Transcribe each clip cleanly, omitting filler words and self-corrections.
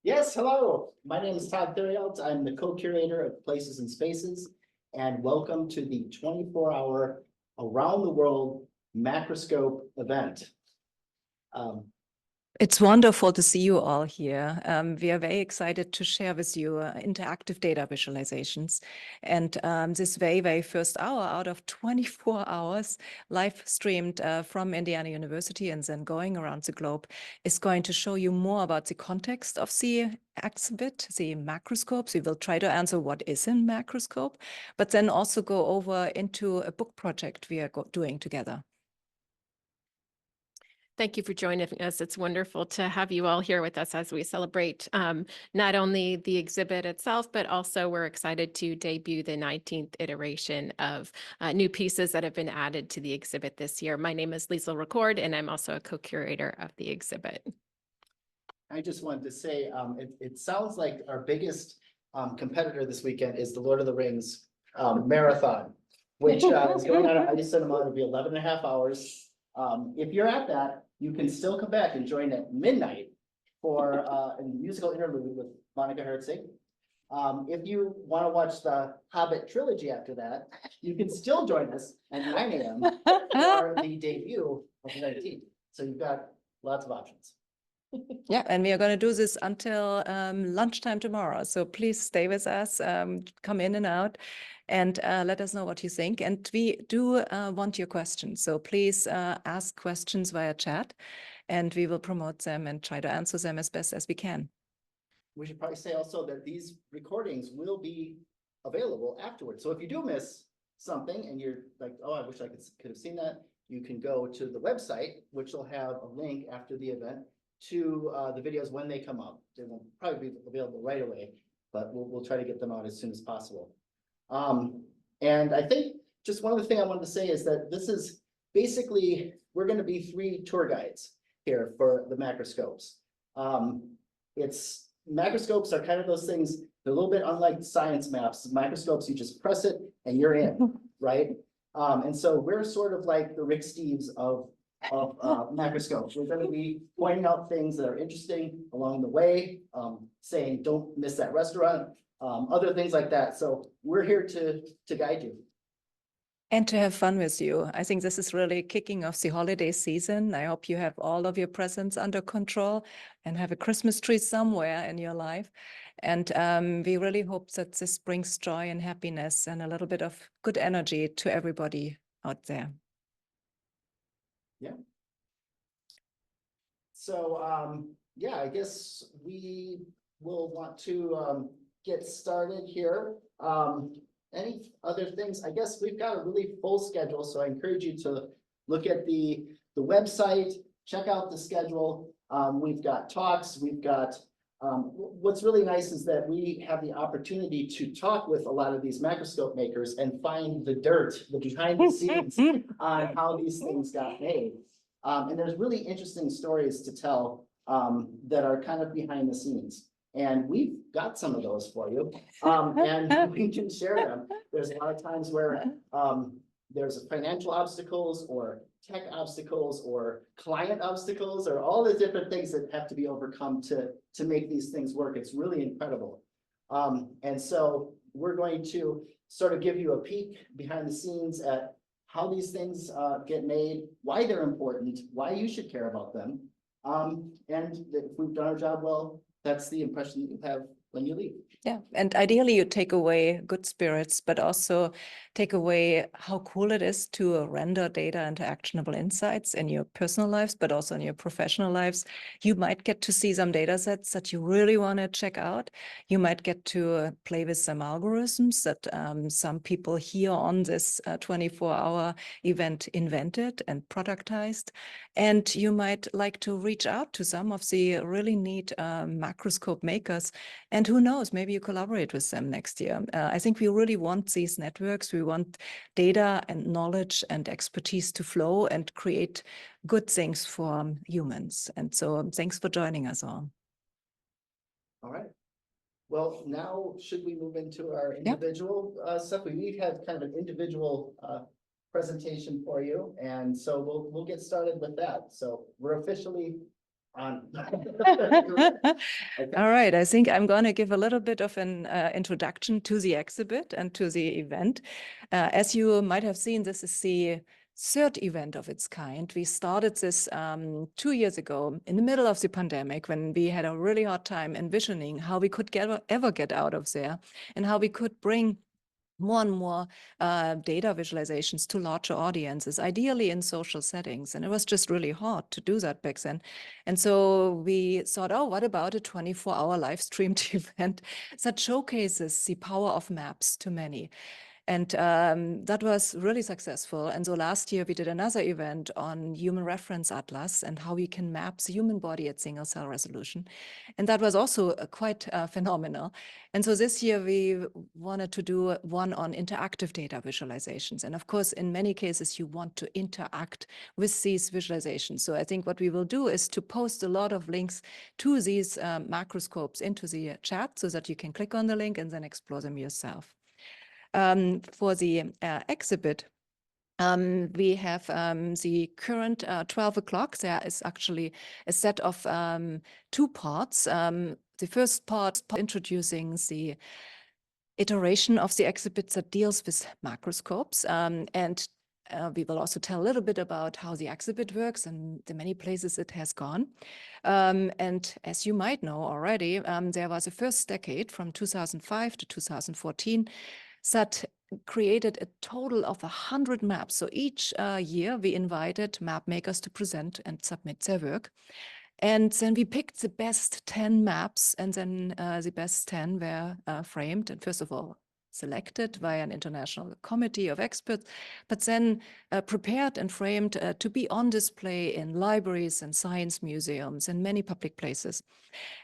Yes, hello. My name is Todd Theriault. I'm the co-curator of Places and Spaces, and welcome to the 24-hour Around the World Macroscope event. It's wonderful to see you all here. We are very excited to share with you interactive data visualizations. And this very first hour out of 24 hours live streamed from Indiana University and then going around the globe is going to show you more about the context of the exhibit, the macroscopes. We will try to answer what is in macroscope, but then also go over into a book project we are doing together. Thank you for joining us. It's wonderful to have you all here with us as we celebrate not only the exhibit itself, but also we're excited to debut the 19th iteration of new pieces that have been added to the exhibit this year. My name is Lisel, and I'm also a co-curator of the exhibit. I just wanted to say, it sounds like our biggest competitor this weekend is the Lord of the Rings marathon, which is going on at Ice Cinema. It'll be 11 and a half hours. If you're at that, you can still come back and join at midnight for a musical interlude with Monica Herzig. If you want to watch the Hobbit trilogy after that, you can still join us at 9 a.m. for the debut of the 19th. So you've got lots of options. Yeah, and we are going to do this until lunchtime tomorrow. So please stay with us, come in and out, and let us know what you think. And we do want your questions. So please ask questions via chat, and we will promote them and try to answer them as best as we can. We should probably say also that these recordings will be available afterwards. So if you do miss something and you're like, oh, I wish I could have seen that, you can go to the website, which will have a link after the event to the videos when they come up. They won't probably be available right away, but we'll try to get them out as soon as possible. And I think just one other thing I wanted to say is that this is basically, we're going to be 3 tour guides here for the macroscopes. Macroscopes are kind of those things, they're a little bit unlike science maps. Microscopes, you just press it and you're in, right? And so we're sort of like the Rick Steves of macroscopes. We're going to be pointing out things that are interesting along the way, saying don't miss that restaurant, other things like that. So we're here to guide you. And to have fun with you. I think this is really kicking off the holiday season. I hope you have all of your presents under control and have a Christmas tree somewhere in your life. And we really hope that this brings joy and happiness and a little bit of good energy to everybody out there. Yeah. So, yeah, I guess we will want to get started here. Any other things? I guess we've got a really full schedule, so I encourage you to look at the website, check out the schedule. We've got talks, we've got, what's really nice is that we have the opportunity to talk with a lot of these macroscope makers and find the dirt, the behind the scenes on how these things got made. And there's really interesting stories to tell that are kind of behind the scenes. And we've got some of those for you, and we can share them. There's a lot of times where there's financial obstacles or tech obstacles or client obstacles or all the different things that have to be overcome to make these things work. It's really incredible. And so we're going to sort of give you a peek behind the scenes at how these things get made, why they're important, why you should care about them. And if we've done our job well, that's the impression that you have when you leave. Yeah, and ideally you take away good spirits, but also take away how cool it is to render data into actionable insights in your personal lives, but also in your professional lives. You might get to see some data sets that you really want to check out. You might get to play with some algorithms that some people here on this 24-hour event invented and productized. And you might like to reach out to some of the really neat macroscope makers. And who knows, maybe you collaborate with them next year. I think we really want these networks. We want data and knowledge and expertise to flow and create good things for humans. And so thanks for joining us all. All right. Well, now should we move into our individual stuff? We have kind of an individual presentation for you. And so we'll get started with that. So we're officially on. All right, I think I'm going to give a little bit of an introduction to the exhibit and to the event. As you might have seen, this is the third event of its kind. We started this 2 years ago in the middle of the pandemic, when we had a really hard time envisioning how we could ever get out of there, and how we could bring more and more data visualizations to larger audiences, ideally in social settings. And it was just really hard to do that back then. And so we thought, oh, what about a 24-hour live streamed event that showcases the power of maps to many? And that was really successful. And so last year we did another event on human reference atlas and how we can map the human body at single cell resolution. And that was also quite phenomenal. And so this year we wanted to do one on interactive data visualizations. And of course, in many cases, you want to interact with these visualizations. So I think what we will do is to post a lot of links to these macroscopes into the chat so that you can click on the link and then explore them yourself. For the exhibit, we have the current 12 o'clock. There is actually a set of 2 parts. The first part introducing the iteration of the exhibit that deals with macroscopes. And we will also tell a little bit about how the exhibit works and the many places it has gone. And as you might know already, there was a first decade from 2005 to 2014 that created a total of 100 maps. So each year we invited map makers to present and submit their work. And then we picked the best 10 maps, and then the best 10 were framed. And first of all, selected by an international committee of experts, but then prepared and framed to be on display in libraries and science museums and many public places.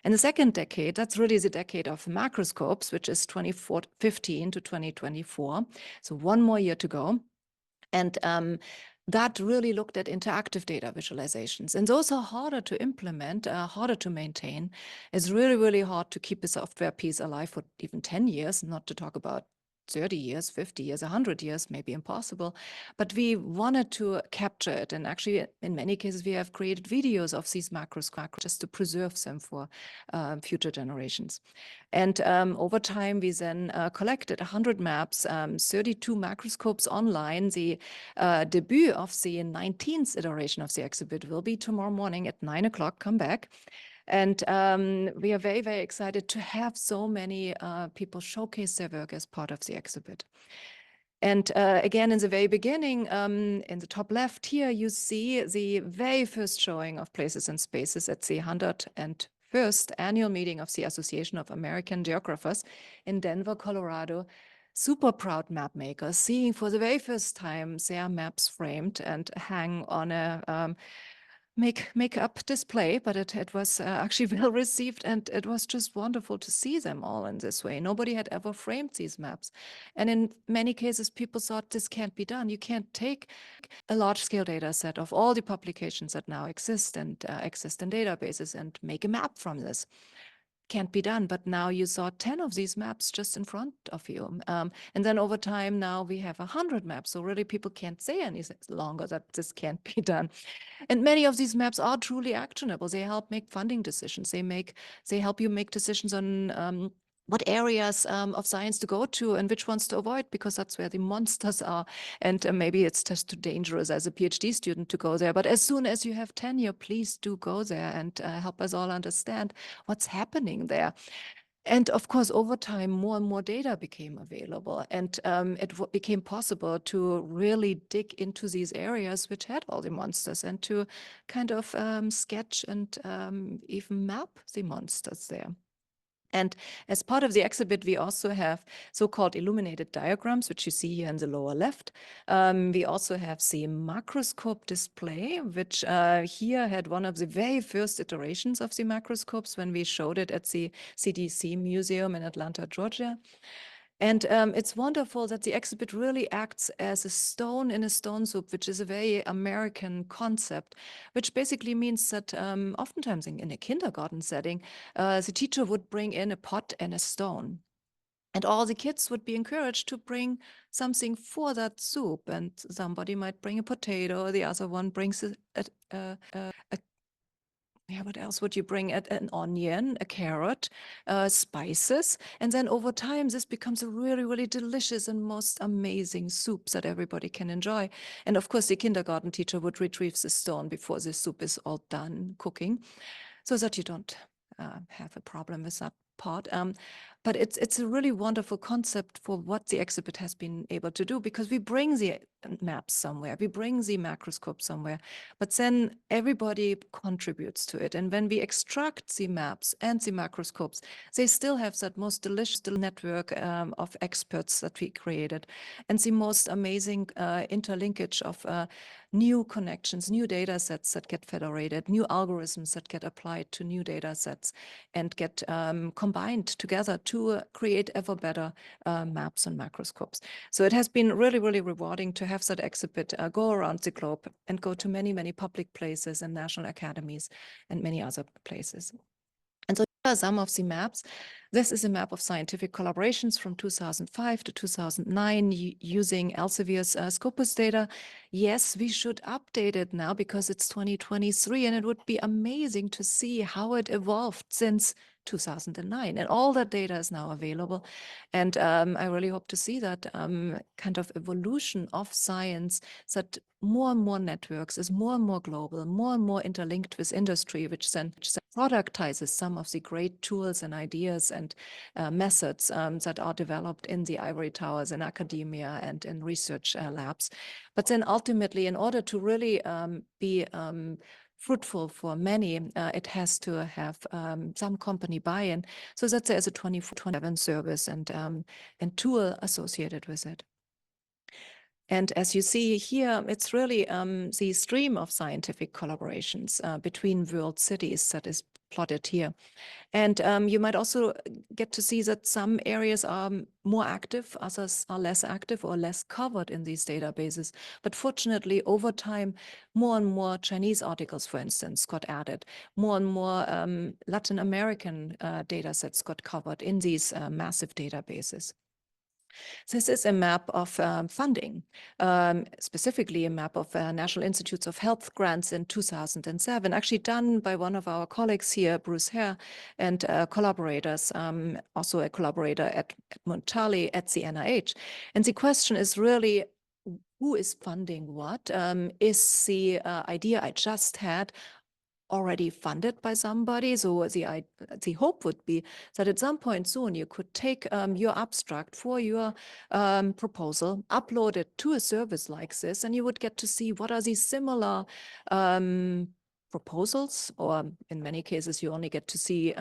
And the second decade, that's really the decade of macroscopes, which is 2015 to 2024. So one more year to go. And that really looked at interactive data visualizations. And those are harder to implement, harder to maintain. It's really, really hard to keep a software piece alive for even 10 years, not to talk about 30 years, 50 years, 100 years, maybe impossible. But we wanted to capture it. And actually, in many cases, we have created videos of these macros just to preserve them for future generations. And over time, we then collected 100 maps, 32 macroscopes online. The debut of the 19th iteration of the exhibit will be tomorrow morning at 9 o'clock. Come back. And we are very, very excited to have so many people showcase their work as part of the exhibit. And again, in the very beginning, in the top left here, you see the very first showing of Places and Spaces at the 101st annual meeting of the Association of American Geographers in Denver, Colorado. Super proud map makers seeing for the very first time their maps framed and hang on a make-up display, but it was actually well received, and it was just wonderful to see them all in this way. Nobody had ever framed these maps. And in many cases, people thought this can't be done. You can't take a large-scale data set of all the publications that now exist and exist in databases and make a map from this. Can't be done. But now you saw 10 of these maps just in front of you. And then over time, now we have 100 maps. So really people can't say any longer that this can't be done. And many of these maps are truly actionable. They help make funding decisions. They help you make decisions on what areas of science to go to and which ones to avoid, because that's where the monsters are. And maybe it's just too dangerous as a PhD student to go there. But as soon as you have tenure, please do go there and help us all understand what's happening there. And of course, over time, more and more data became available, and it became possible to really dig into these areas which had all the monsters and to kind of sketch and even map the monsters there. And as part of the exhibit, we also have so-called illuminated diagrams, which you see here in the lower left. We also have the macroscope display, which here had one of the very first iterations of the macroscopes when we showed it at the CDC Museum in Atlanta, Georgia. And it's wonderful that the exhibit really acts as a stone in a stone soup, which is a very American concept, which basically means that oftentimes in a kindergarten setting, the teacher would bring in a pot and a stone. And all the kids would be encouraged to bring something for that soup. And somebody might bring a potato, the other one brings a Yeah, what else would you bring? An onion, a carrot, spices. And then over time, this becomes a really, really delicious and most amazing soup that everybody can enjoy. And of course, the kindergarten teacher would retrieve the stone before the soup is all done cooking, so that you don't have a problem with that part. But it's a really wonderful concept for what the exhibit has been able to do, because we bring the maps somewhere, we bring the macroscope somewhere, but then everybody contributes to it. And when we extract the maps and the macroscopes, they still have that most delicious network of experts that we created, and the most amazing interlinkage of new connections, new data sets that get federated, new algorithms that get applied to new data sets and get combined together to create ever better maps and macroscopes. So it has been really, really rewarding to have that exhibit go around the globe and go to many, many public places and national academies and many other places. And so here are some of the maps. This is a map of scientific collaborations from 2005 to 2009 using Elsevier's Scopus data. Yes, we should update it now because it's 2023, and it would be amazing to see how it evolved since 2009. And all that data is now available. And I really hope to see that kind of evolution of science, that more and more networks is more and more global, more and more interlinked with industry, which then productizes some of the great tools and ideas and methods that are developed in the ivory towers in academia and in research labs. But then ultimately, in order to really be fruitful for many, it has to have some company buy-in, so that there is a 24/7 service and tool associated with it. And as you see here, it's really the stream of scientific collaborations between world cities that is plotted here. And you might also get to see that some areas are more active, others are less active or less covered in these databases. But fortunately, over time, more and more Chinese articles, for instance, got added. More and more Latin American data sets got covered in these massive databases. This is a map of funding, specifically a map of National Institutes of Health grants in 2007, actually done by one of our colleagues here, Bruce Hare, and collaborators, also a collaborator at Montali at the NIH. And the question is really, who is funding what? Is the idea I just had already funded by somebody? So the hope would be that at some point soon you could take your abstract for your proposal, upload it to a service like this, and you would get to see what are these similar proposals, or in many cases you only get to see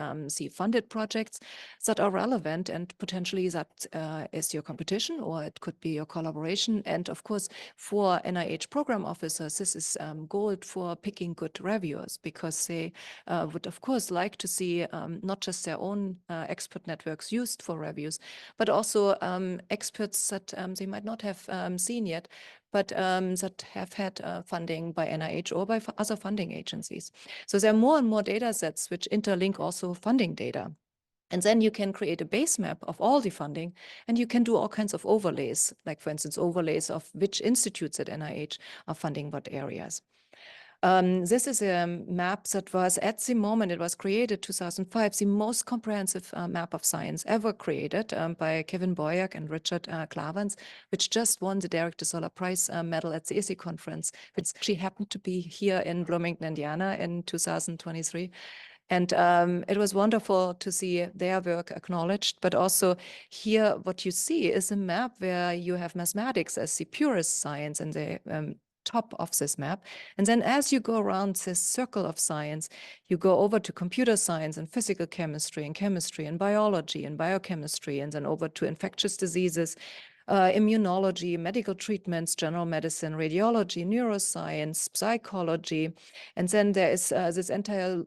funded projects that are relevant, and potentially that is your competition, or it could be your collaboration. And of course, for NIH program officers, this is gold for picking good reviewers, because they would of course like to see not just their own expert networks used for reviews, but also experts that they might not have seen yet, but that have had funding by NIH or by other funding agencies. So there are more and more data sets which interlink also funding data. And then you can create a base map of all the funding, and you can do all kinds of overlays, like for instance, overlays of which institutes at NIH are funding what areas. This is a map that was, at the moment it was created, 2005, the most comprehensive map of science ever created by Kevin Boyack and Richard Clavans, which just won the Derek DeSolla Prize medal at the ISI conference, which actually happened to be here in Bloomington, Indiana in 2023. And it was wonderful to see their work acknowledged, but also here what you see is a map where you have mathematics as the purest science in the top of this map. And then as you go around this circle of science, you go over to computer science and physical chemistry and biology and biochemistry, and then over to infectious diseases, immunology, medical treatments, general medicine, radiology, neuroscience, psychology. And then there is this entire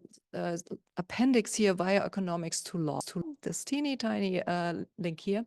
appendix here, bioeconomics to law, to this teeny tiny link here.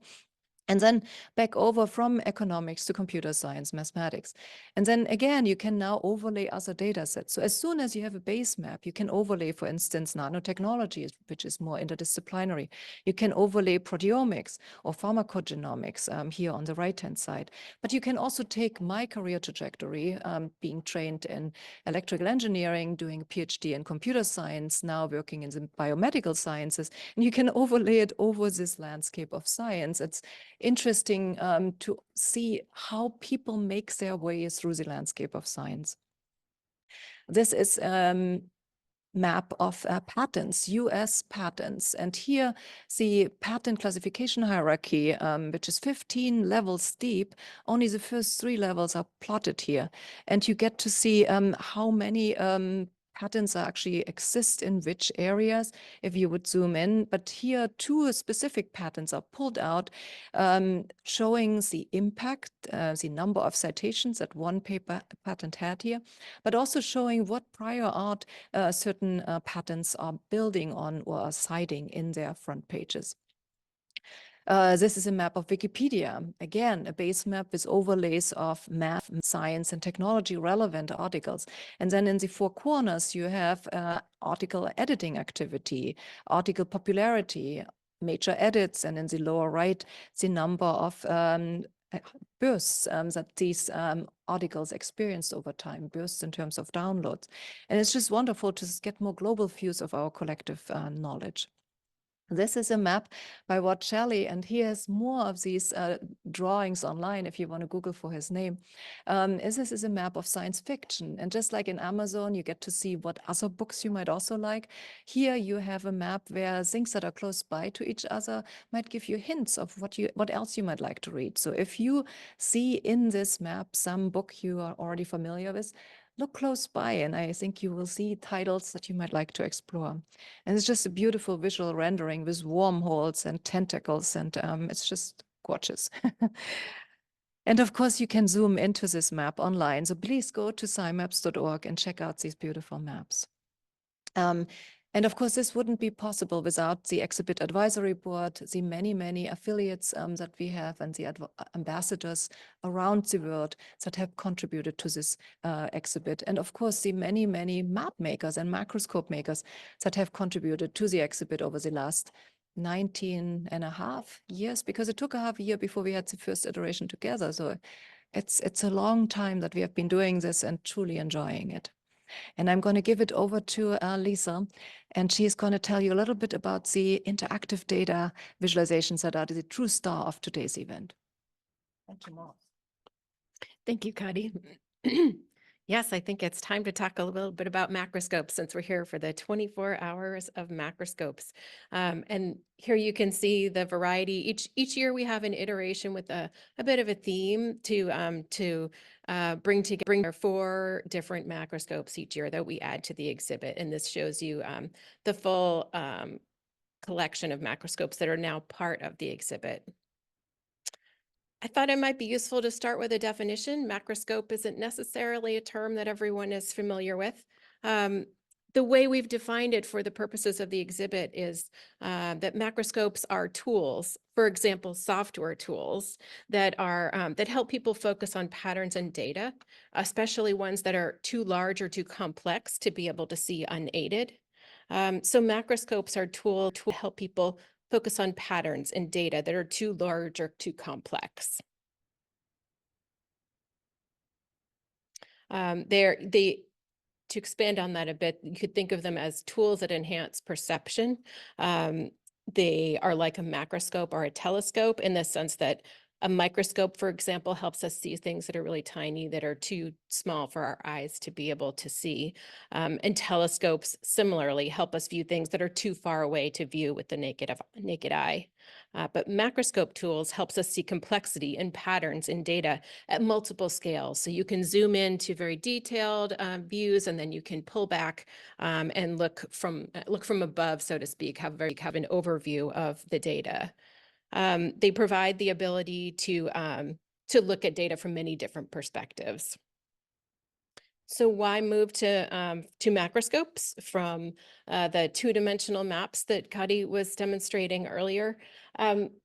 And then back over from economics to computer science, mathematics. And then again, you can now overlay other data sets. So as soon as you have a base map, you can overlay, for instance, nanotechnology, which is more interdisciplinary. You can overlay proteomics or pharmacogenomics here on the right-hand side. But you can also take my career trajectory, being trained in electrical engineering, doing a PhD in computer science, now working in the biomedical sciences, and you can overlay it over this landscape of science. It's interesting to see how people make their way through the landscape of science. This is map of patents, US patents. And here the patent classification hierarchy, which is 15 levels deep, only the first 3 levels are plotted here. And you get to see how many patents actually exist in which areas if you would zoom in. But here 2 specific patents are pulled out, showing the impact, the number of citations that one patent had here, but also showing what prior art certain patents are building on or are citing in their front pages. This is a map of Wikipedia. Again, a base map with overlays of math, science, and technology relevant articles. And then in the 4 corners, you have article editing activity, article popularity, major edits, and in the lower right, the number of bursts that these articles experienced over time, bursts in terms of downloads. And it's just wonderful to get more global views of our collective knowledge. This is a map by Watt Shelley, and he has more of these drawings online if you want to Google for his name. This is a map of science fiction. And just like in Amazon, you get to see what other books you might also like. Here you have a map where things that are close by to each other might give you hints of what else you might like to read. So if you see in this map some book you are already familiar with, look close by, and I think you will see titles that you might like to explore. And it's just a beautiful visual rendering with wormholes and tentacles, and it's just gorgeous. And of course, you can zoom into this map online. So please go to scimaps.org and check out these beautiful maps. And of course, this wouldn't be possible without the exhibit advisory board, the many, many affiliates that we have, and the ambassadors around the world that have contributed to this exhibit. And of course, the many, many map makers and macroscope makers that have contributed to the exhibit over the last 19.5 years, because it took a half a year before we had the first iteration together. So it's a long time that we have been doing this and truly enjoying it. And I'm going to give it over to Lisel, and she's going to tell you a little bit about the interactive data visualizations that are the true star of today's event. Thank you, Mom. Thank you, Katy. Yes, I think it's time to talk a little bit about Macroscope since we're here for the 24 hours of Macroscopes. And here you can see the variety. Each year we have an iteration with a bit of a theme to bring together 4 different macroscopes each year that we add to the exhibit. And this shows you the full collection of macroscopes that are now part of the exhibit. I thought it might be useful to start with a definition. Macroscope isn't necessarily a term that everyone is familiar with. The way we've defined it for the purposes of the exhibit is that macroscopes are tools, for example, software tools that are that help people focus on patterns and data, especially ones that are too large or too complex to be able to see unaided. So macroscopes are tools to help people focus on patterns and data that are too large or too complex. To expand on that a bit, you could think of them as tools that enhance perception. They are like a macroscope or a telescope in the sense that a microscope, for example, helps us see things that are really tiny, that are too small for our eyes to be able to see. And telescopes similarly help us view things that are too far away to view with the naked eye. But macroscope tools helps us see complexity and patterns in data at multiple scales. So you can zoom into very detailed views, and then you can pull back and look from above, so to speak, have an overview of the data. They provide the ability to look at data from many different perspectives. So why move to macroscopes from the two-dimensional maps that Katy was demonstrating earlier?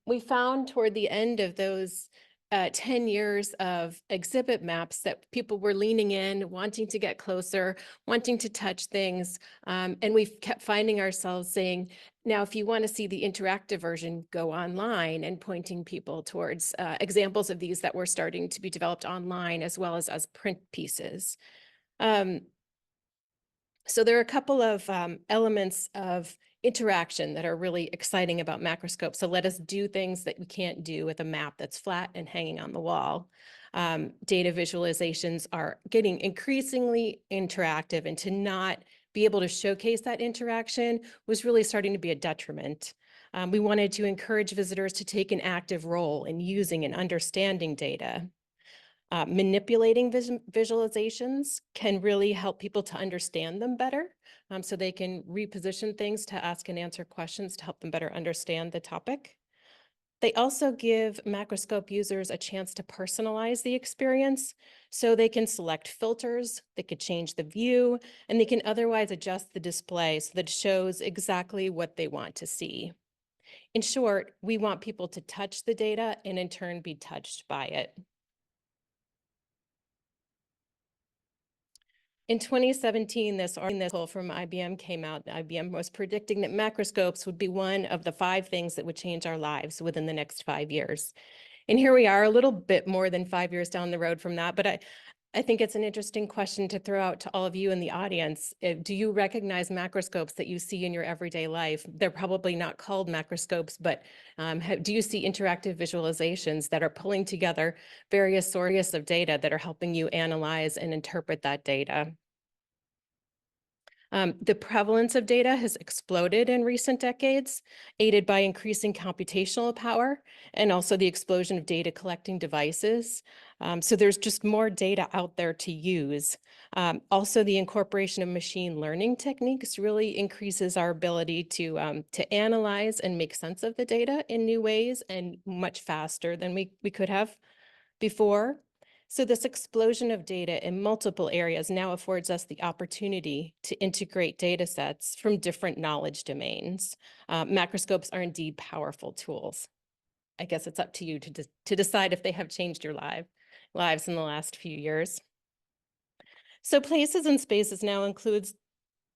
We found toward the end of those 10 years of exhibit maps that people were leaning in, wanting to get closer, wanting to touch things. And we've kept finding ourselves saying, now, if you want to see the interactive version, go online, and pointing people towards examples of these that were starting to be developed online as well as print pieces. So there are a couple of elements of interaction that are really exciting about Macroscope. So let us do things that we can't do with a map that's flat and hanging on the wall. Data visualizations are getting increasingly interactive, and to not be able to showcase that interaction was really starting to be a detriment. We wanted to encourage visitors to take an active role in using and understanding data. Manipulating visualizations can really help people to understand them better, so they can reposition things to ask and answer questions to help them better understand the topic. They also give Macroscope users a chance to personalize the experience, so they can select filters, they could change the view, and they can otherwise adjust the display so that it shows exactly what they want to see. In short, we want people to touch the data and in turn be touched by it. In 2017, this article from IBM came out. IBM was predicting that macroscopes would be one of the 5 things that would change our lives within the next 5 years. And here we are, a little bit more than 5 years down the road from that. But I think it's an interesting question to throw out to all of you in the audience. Do you recognize macroscopes that you see in your everyday life? They're probably not called macroscopes, but do you see interactive visualizations that are pulling together various sources of data that are helping you analyze and interpret that data? The prevalence of data has exploded in recent decades, aided by increasing computational power and also the explosion of data collecting devices. So there's just more data out there to use. Also, the incorporation of machine learning techniques really increases our ability to analyze and make sense of the data in new ways and much faster than we could have before. So this explosion of data in multiple areas now affords us the opportunity to integrate data sets from different knowledge domains. Macroscopes are indeed powerful tools. I guess it's up to you to decide if they have changed your lives in the last few years. So places and spaces now includes,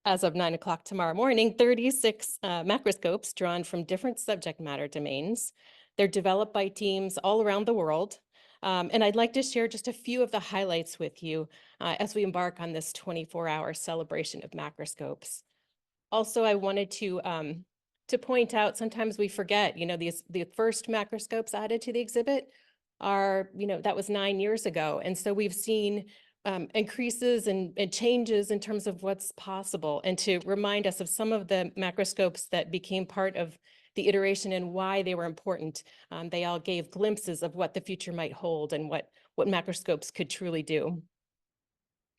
as of 9 o'clock tomorrow morning, 36 macroscopes drawn from different subject matter domains. They're developed by teams all around the world. And I'd like to share just a few of the highlights with you as we embark on this 24-hour celebration of macroscopes. Also, I wanted to point out, sometimes we forget, the first macroscopes added to the exhibit are, that was 9 years ago. And so we've seen increases and changes in terms of what's possible, and to remind us of some of the macroscopes that became part of the iteration and why they were important. They all gave glimpses of what the future might hold and what macroscopes could truly do.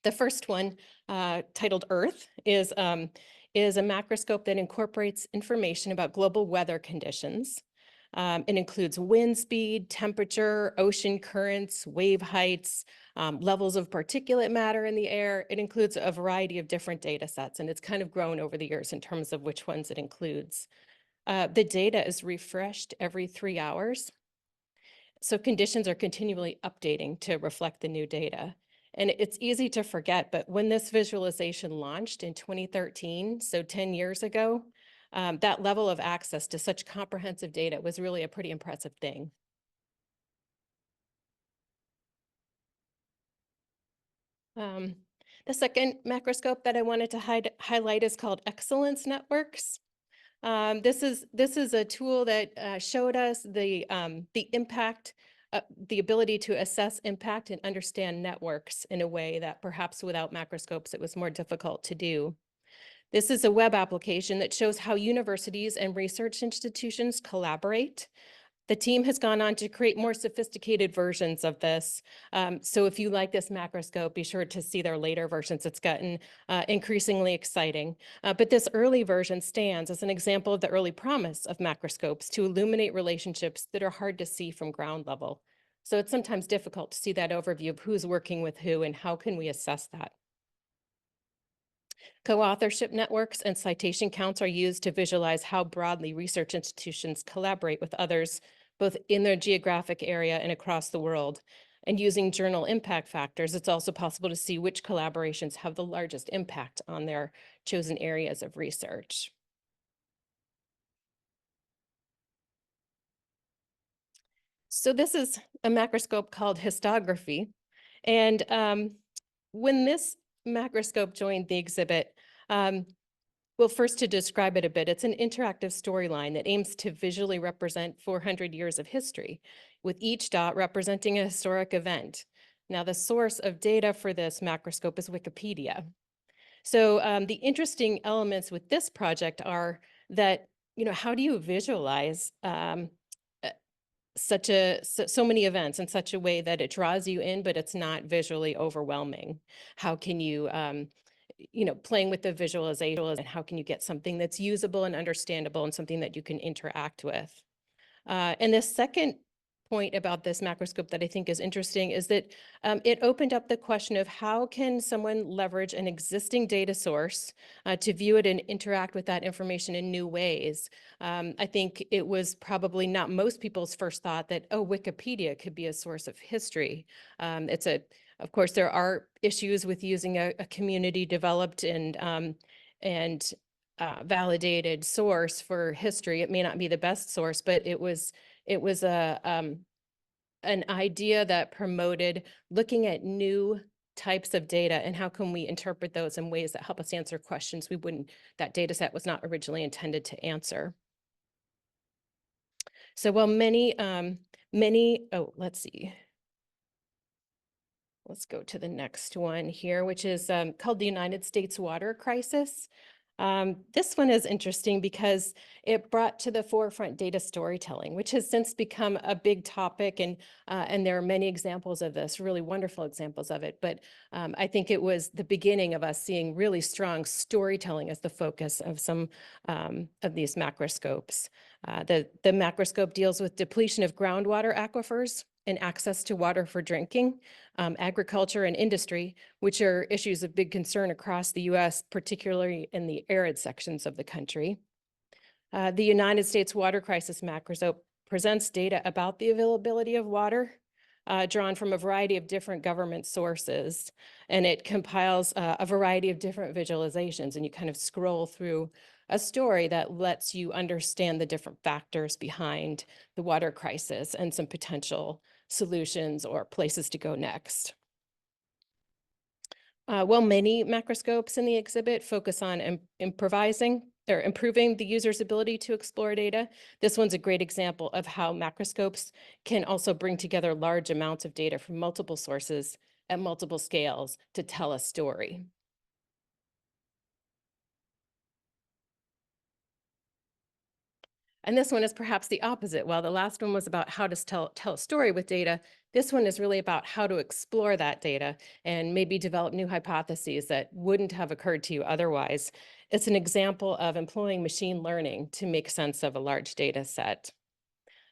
The first one, titled Earth, is a macroscope that incorporates information about global weather conditions. It includes wind speed, temperature, ocean currents, wave heights, levels of particulate matter in the air. It includes a variety of different data sets, and it's kind of grown over the years in terms of which ones it includes. The data is refreshed every 3 hours. So conditions are continually updating to reflect the new data. And it's easy to forget, but when this visualization launched in 2013, so 10 years ago, that level of access to such comprehensive data was really a pretty impressive thing. The second macroscope that I wanted to highlight is called Excellence Networks. This is a tool that showed us the impact, the ability to assess impact and understand networks in a way that perhaps without macroscopes it was more difficult to do. This is a web application that shows how universities and research institutions collaborate. The team has gone on to create more sophisticated versions of this. So if you like this macroscope, be sure to see their later versions. It's gotten increasingly exciting. But this early version stands as an example of the early promise of macroscopes to illuminate relationships that are hard to see from ground level. So it's sometimes difficult to see that overview of who's working with who and how can we assess that. Co-authorship networks and citation counts are used to visualize how broadly research institutions collaborate with others, both in their geographic area and across the world. And using journal impact factors, it's also possible to see which collaborations have the largest impact on their chosen areas of research. So this is a macroscope called histography. And when this macroscope joined the exhibit, well, first to describe it a bit, it's an interactive storyline that aims to visually represent 400 years of history, with each dot representing a historic event. Now, the source of data for this macroscope is Wikipedia. So the interesting elements with this project are that, how do you visualize so many events in such a way that it draws you in, but it's not visually overwhelming? How can you, playing with the visualization, and how can you get something that's usable and understandable and something that you can interact with? And the second point about this macroscope that I think is interesting is that it opened up the question of how can someone leverage an existing data source to view it and interact with that information in new ways. I think it was probably not most people's first thought that, oh, Wikipedia could be a source of history. Of course, there are issues with using a community developed and validated source for history. It may not be the best source, but it was an idea that promoted looking at new types of data and how can we interpret those in ways that help us answer questions that data set was not originally intended to answer. So while let's see. Let's go to the next one here, which is called the United States Water Crisis. This one is interesting because it brought to the forefront data storytelling, which has since become a big topic, and there are many examples of this, really wonderful examples of it. But I think it was the beginning of us seeing really strong storytelling as the focus of some of these macroscopes. The macroscope deals with depletion of groundwater aquifers and access to water for drinking, agriculture and industry, which are issues of big concern across the US, particularly in the arid sections of the country. The United States Water Crisis Macroscope presents data about the availability of water, drawn from a variety of different government sources, and it compiles a variety of different visualizations, and you kind of scroll through a story that lets you understand the different factors behind the water crisis and some potential solutions or places to go next. While many macroscopes in the exhibit focus on improving the user's ability to explore data, this one's a great example of how macroscopes can also bring together large amounts of data from multiple sources at multiple scales to tell a story. And this one is perhaps the opposite. While the last one was about how to tell a story with data, this one is really about how to explore that data and maybe develop new hypotheses that wouldn't have occurred to you otherwise. It's an example of employing machine learning to make sense of a large data set.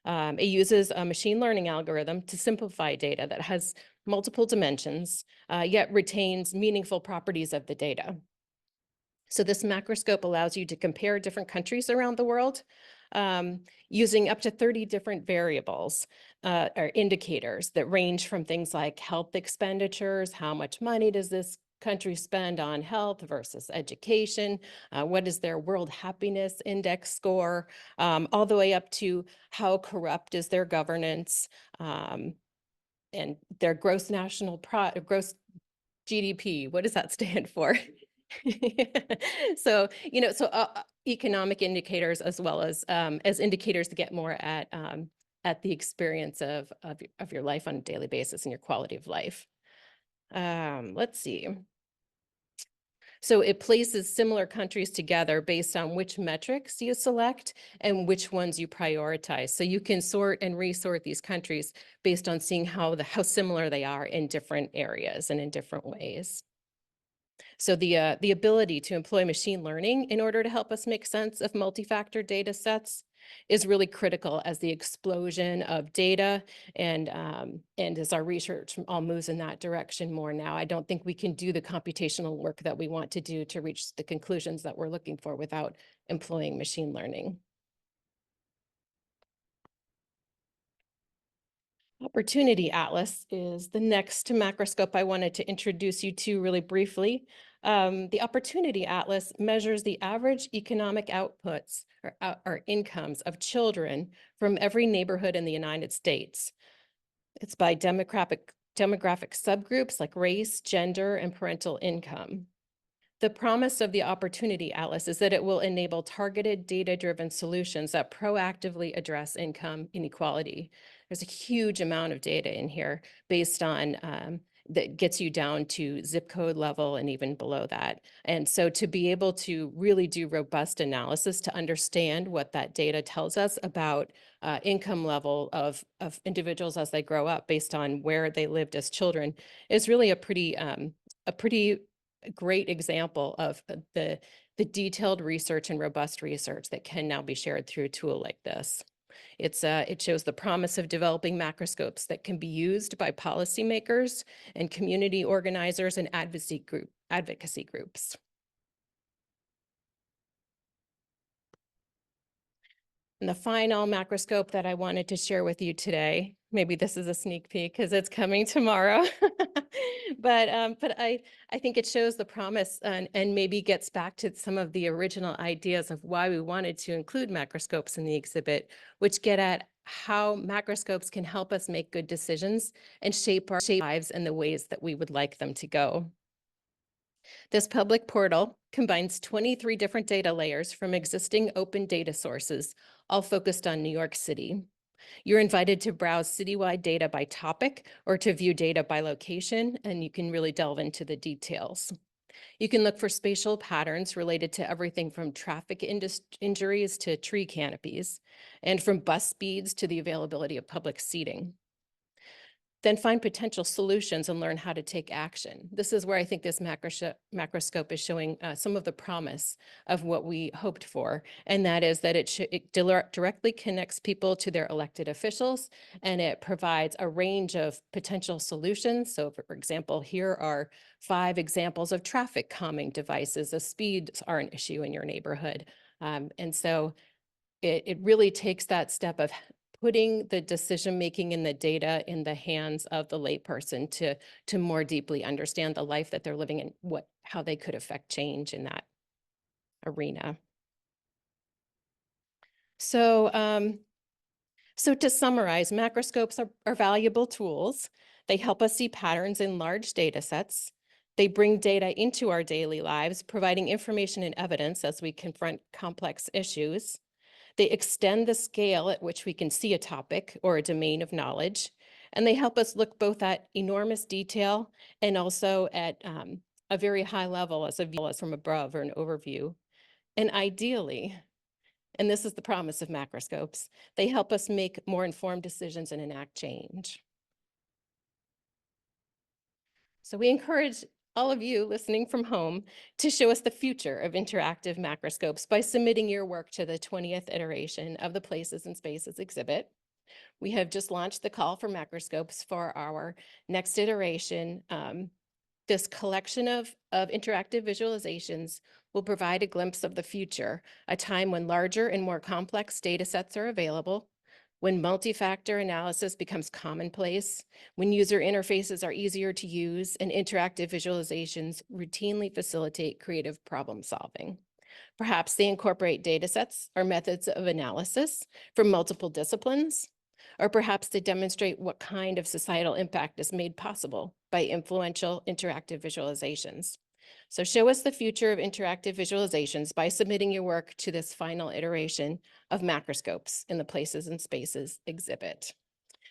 It uses a machine learning algorithm to simplify data that has multiple dimensions, yet retains meaningful properties of the data. So this macroscope allows you to compare different countries around the world using up to 30 different variables or indicators that range from things like health expenditures, how much money does this country spend on health versus education, what is their World Happiness Index score, all the way up to how corrupt is their governance and their gross GDP. What does that stand for? So, economic indicators as well as indicators to get more at the experience of your life on a daily basis and your quality of life. Let's see. So it places similar countries together based on which metrics you select and which ones you prioritize. So you can sort and resort these countries based on seeing how similar they are in different areas and in different ways. So the ability to employ machine learning in order to help us make sense of multi-factor data sets is really critical as the explosion of data and as our research all moves in that direction more now. I don't think we can do the computational work that we want to do to reach the conclusions that we're looking for without employing machine learning. Opportunity Atlas is the next macroscope I wanted to introduce you to really briefly. The Opportunity Atlas measures the average economic outputs or incomes of children from every neighborhood in the United States. It's by demographic subgroups like race, gender, and parental income. The promise of the Opportunity Atlas is that it will enable targeted data-driven solutions that proactively address income inequality. There's a huge amount of data in here based on that gets you down to zip code level and even below that. And so to be able to really do robust analysis to understand what that data tells us about income level of individuals as they grow up based on where they lived as children is really a pretty great example of the detailed research and robust research that can now be shared through a tool like this. It shows the promise of developing macroscopes that can be used by policymakers and community organizers and advocacy groups. And the final macroscope that I wanted to share with you today, maybe this is a sneak peek because it's coming tomorrow, but I think it shows the promise and maybe gets back to some of the original ideas of why we wanted to include macroscopes in the exhibit, which get at how macroscopes can help us make good decisions and shape our lives in the ways that we would like them to go. This public portal combines 23 different data layers from existing open data sources, all focused on New York City. You're invited to browse citywide data by topic or to view data by location, and you can really delve into the details. You can look for spatial patterns related to everything from traffic injuries to tree canopies, and from bus speeds to the availability of public seating. Then find potential solutions and learn how to take action. This is where I think this macroscope is showing some of the promise of what we hoped for, and that is that it directly connects people to their elected officials, and it provides a range of potential solutions. So for example, here are 5 examples of traffic calming devices if speeds are an issue in your neighborhood. And so it really takes that step of putting the decision-making and the data in the hands of the layperson to more deeply understand the life that they're living and how they could affect change in that arena. So, so to summarize, macroscopes are valuable tools. They help us see patterns in large data sets. They bring data into our daily lives, providing information and evidence as we confront complex issues. They extend the scale at which we can see a topic or a domain of knowledge, and they help us look both at enormous detail and also at a very high level as from above or an overview. And ideally, and this is the promise of macroscopes, they help us make more informed decisions and enact change. So we encourage all of you listening from home to show us the future of interactive macroscopes by submitting your work to the 20th iteration of the Places and Spaces exhibit. We have just launched the call for macroscopes for our next iteration. This collection of interactive visualizations will provide a glimpse of the future, a time when larger and more complex data sets are available, when multi-factor analysis becomes commonplace, when user interfaces are easier to use, and interactive visualizations routinely facilitate creative problem solving. Perhaps they incorporate data sets or methods of analysis from multiple disciplines, or perhaps they demonstrate what kind of societal impact is made possible by influential interactive visualizations. So show us the future of interactive visualizations by submitting your work to this final iteration of macroscopes in the Places and Spaces exhibit.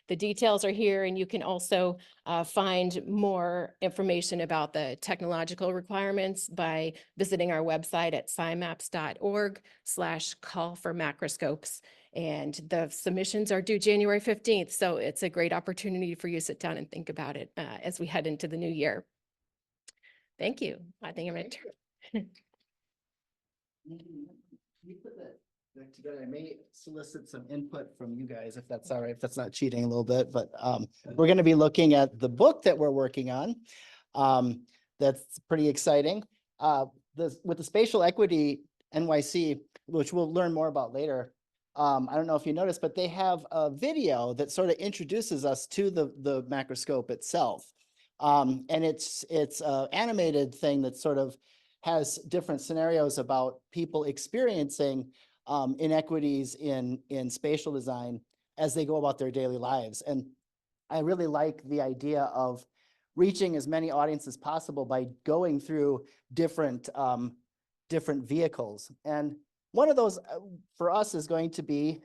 The details are here, and you can also find more information about the technological requirements by visiting our website at scimaps.org/call-for-macroscopes. And the submissions are due January 15th, so it's a great opportunity for you to sit down and think about it as we head into the new year. Thank you. I think I'm going to. You put that back together. I may solicit some input from you guys, if that's all right, if that's not cheating a little bit, but we're going to be looking at the book that we're working on. That's pretty exciting. With the Spatial Equity NYC, which we'll learn more about later. I don't know if you noticed, but they have a video that sort of introduces us to the macroscope itself. And it's an animated thing that sort of has different scenarios about people experiencing inequities in spatial design as they go about their daily lives. And I really like the idea of reaching as many audiences as possible by going through different vehicles. And one of those for us is going to be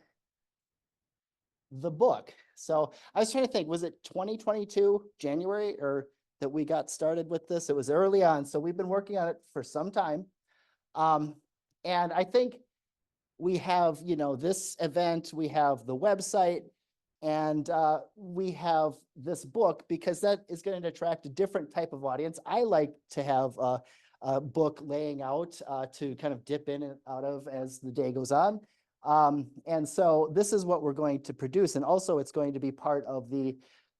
the book. So I was trying to think, was it 2022 January or that we got started with this? It was early on, so we've been working on it for some time. And I think we have, this event, we have the website, and we have this book because that is going to attract a different type of audience. I like to have a book laying out to kind of dip in and out of as the day goes on. And so this is what we're going to produce. And also it's going to be part of the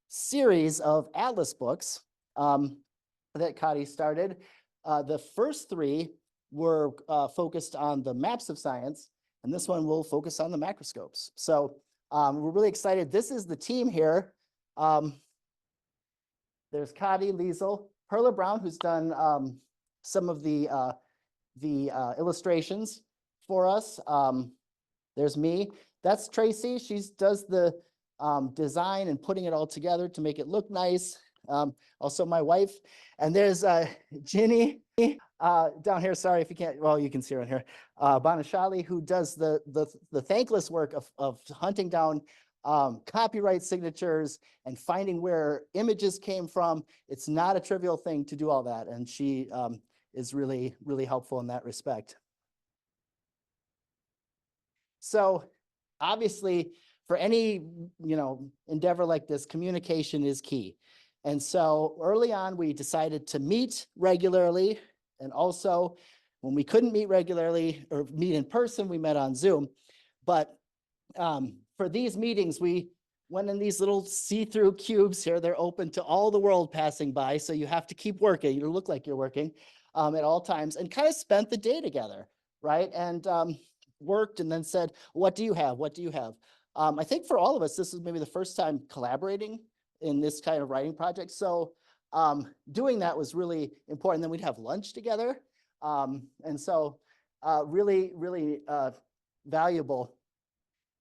series of Atlas books that Katy started. The first three were focused on the maps of science, and this one will focus on the macroscopes. So we're really excited. This is the team here. There's Katy, Lisel, Perla Brown, who's done some of the illustrations for us. There's me. That's Tracy. She does the design and putting it all together to make it look nice. Also my wife. And there's Ginny down here. Sorry if you can't, well, you can see her on here. Banashali, who does the thankless work of hunting down copyright signatures and finding where images came from. It's not a trivial thing to do all that. And she is really, really helpful in that respect. So obviously for any, endeavor like this, communication is key. And so early on, we decided to meet regularly. And also when we couldn't meet regularly or meet in person, we met on Zoom. But for these meetings, we went in these little see-through cubes here. They're open to all the world passing by. So you have to keep working. You look like you're working at all times, and kind of spent the day together, right? And worked and then said, what do you have? What do you have? I think for all of us, this is maybe the first time collaborating in this kind of writing project. So doing that was really important. Then we'd have lunch together. And so really, really valuable.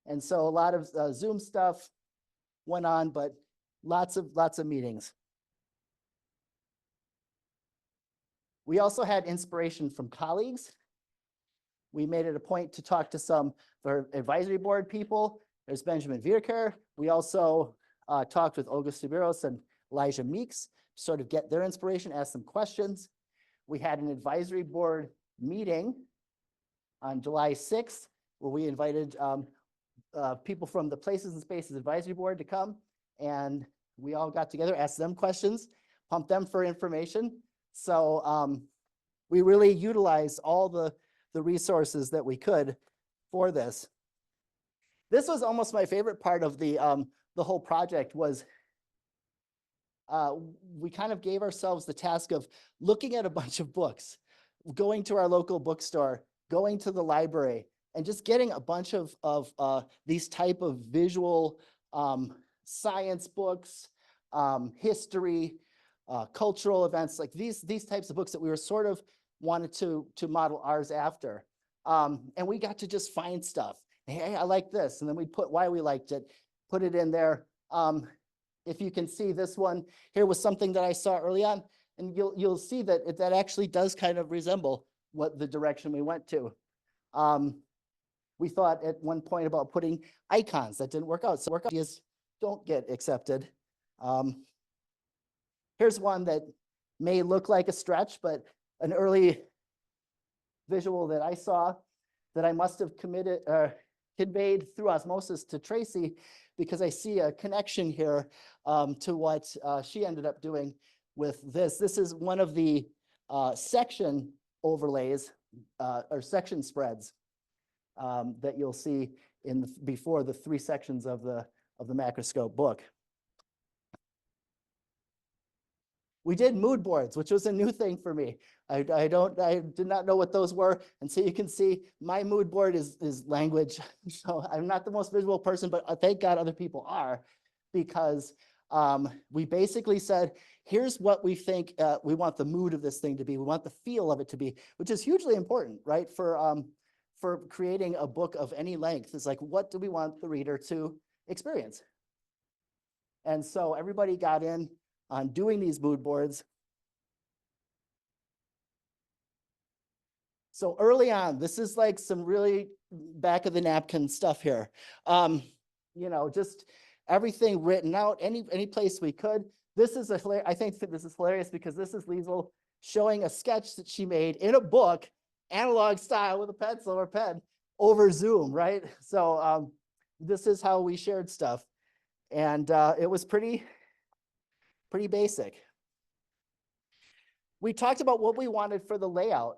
And so a lot of Zoom stuff went on, but lots of meetings. We also had inspiration from colleagues. We made it a point to talk to some of our advisory board people. There's Benjamin Vierker. We also talked with Olga Sibiros and Elijah Meeks to sort of get their inspiration, ask them questions. We had an advisory board meeting on July 6th, where we invited people from the Places and Spaces Advisory Board to come, and we all got together, asked them questions, pumped them for information. So we really utilized all the resources that we could for this. This was almost my favorite part of the whole project. Was we kind of gave ourselves the task of looking at a bunch of books, going to our local bookstore, going to the library, and just getting a bunch of these type of visual science books, history, cultural events, like these types of books that we were sort of wanted to model ours after. And we got to just find stuff. Hey, I like this. And then we put why we liked it, put it in there. If you can see, this one here was something that I saw early on, and you'll see that that actually does kind of resemble what the direction we went to. We thought at one point about putting icons. That didn't work out. So work ideas don't get accepted. Here's one that may look like a stretch, but an early visual that I saw that I must have conveyed through osmosis to Tracy, because I see a connection here to what she ended up doing with this. This is one of the section overlays or section spreads that you'll see before the 3 sections of the Macroscope book. We did mood boards, which was a new thing for me. I did not know what those were. And so you can see my mood board is language. So I'm not the most visual person, but thank God other people are, because we basically said, here's what we think we want the mood of this thing to be. We want the feel of it to be, which is hugely important, right? For creating a book of any length. It's like, what do we want the reader to experience? And so everybody got in on doing these mood boards. So early on, this is like some really back of the napkin stuff here. You know, just everything written out, any place we could. This is I think that this is hilarious because this is Lisel showing a sketch that she made in a book, analog style with a pencil or pen over Zoom, right? So this is how we shared stuff. And it was pretty basic. We talked about what we wanted for the layout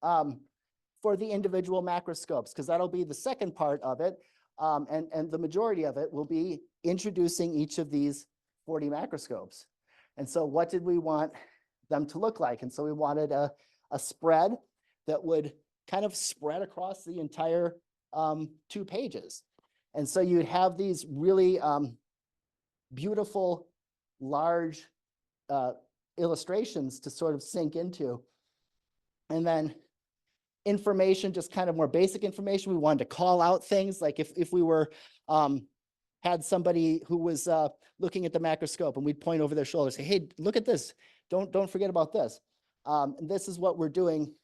for the individual macroscopes, because that'll be the second part of it. And the majority of it will be introducing each of these 40 macroscopes. And so what did we want them to look like? And so we wanted a spread that would kind of spread across the entire 2 pages. And so you'd have these really beautiful, large illustrations to sort of sink into. And then information, just kind of more basic information. We wanted to call out things, like if we were had somebody who was looking at the macroscope and we'd point over their shoulder, say, hey, look at this. Don't forget about this. And this is what we're doing